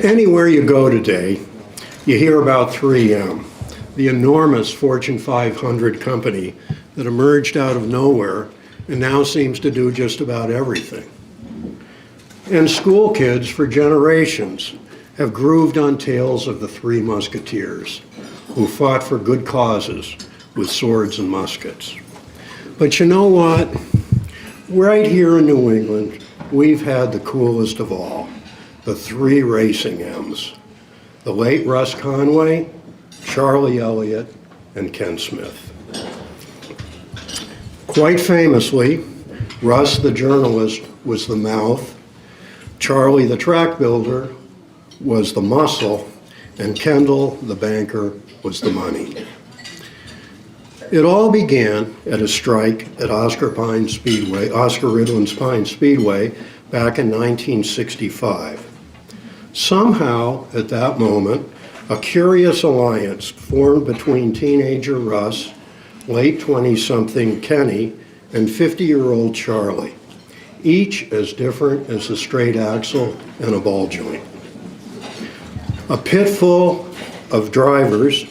Anywhere you go today, you hear about 3M, the enormous Fortune 500 company that emerged out of nowhere and now seems to do just about everything. And school kids for generations have grooved on tales of the Three Musketeers who fought for good causes with swords and muskets. But you know what? Right here in New England, we've had the coolest of all, the three racing M's. The late Russ Conway, Charlie Elliott, and Ken Smith. Quite famously, Russ the journalist was the mouth, Charlie the track builder was the muscle, and Kendall the banker was the money. It all began at a strike at Oscar Ridland's Pine Speedway back in 1965. Somehow, at that moment, a curious alliance formed between teenager Russ, late 20-something Kenny, and 50-year-old Charlie, each as different as a straight axle and a ball joint. A pit full of drivers,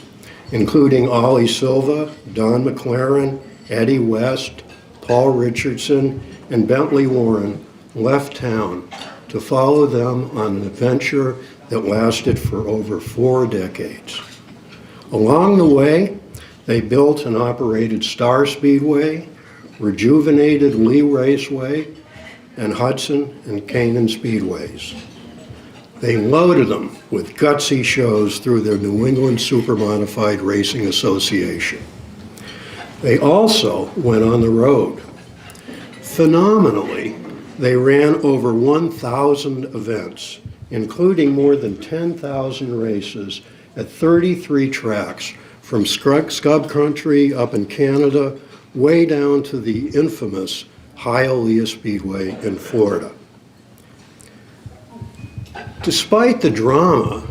including Ollie Silva, Don McLaren, Eddie West, Paul Richardson, and Bentley Warren, left town to follow them on an adventure that lasted for over 4 decades. Along the way, they built and operated Star Speedway, rejuvenated Lee Raceway, and Hudson and Canaan Speedways. They loaded them with gutsy shows through their New England Supermodified Racing Association. They also went on the road. Phenomenally, they ran over 1,000 events, including more than 10,000 races at 33 tracks, from Scrub Country up in Canada, way down to the infamous Hialeah Speedway in Florida. Despite the drama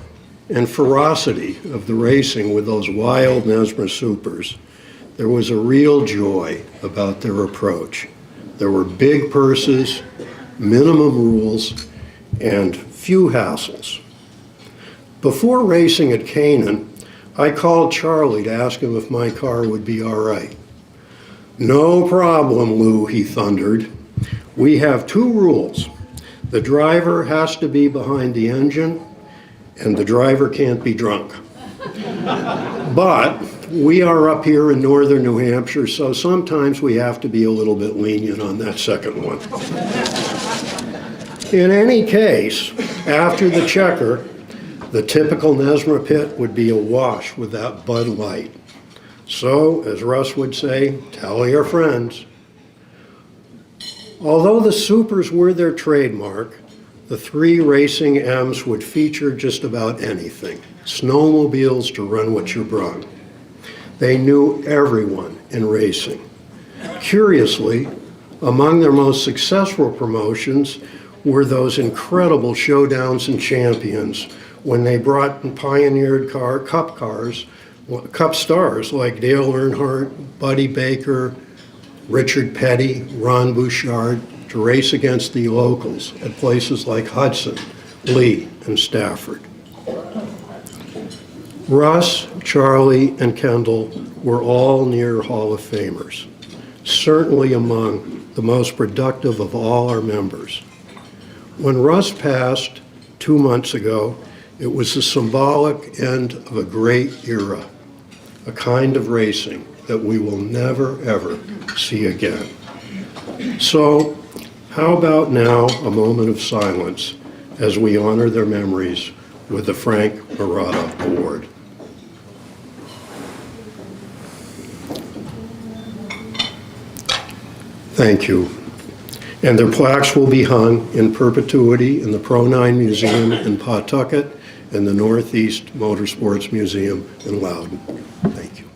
and ferocity of the racing with those wild Nesma Supers, there was a real joy about their approach. There were big purses, minimum rules, and few hassles. Before racing at Canaan, I called Charlie to ask him if my car would be all right. "No problem, Lew," he thundered. "We have 2 rules. The driver has to be behind the engine, and the driver can't be drunk. But we are up here in northern New Hampshire, so sometimes we have to be a little bit lenient on that second one." In any case, after the checker, the typical Nesma pit would be awash with that Bud Light. So, as Russ would say, tell your friends. Although the Supers were their trademark, the 3 racing M's would feature just about anything. Snowmobiles to run what you brung. They knew everyone in racing. Curiously, among their most successful promotions were those incredible showdowns and champions when they brought and pioneered cup stars like Dale Earnhardt, Buddy Baker, Richard Petty, Ron Bouchard, to race against the locals at places like Hudson, Lee, and Stafford. Russ, Charlie, and Kendall were all near Hall of Famers, certainly among the most productive of all our members. When Russ passed 2 months ago, it was the symbolic end of a great era, a kind of racing that we will never, ever see again. So, how about now a moment of silence as we honor their memories with the Frank Maratta Award. Thank you. And their plaques will be hung in perpetuity in the Pro 9 Museum in Pawtucket and the Northeast Motorsports Museum in Loudon. Thank you.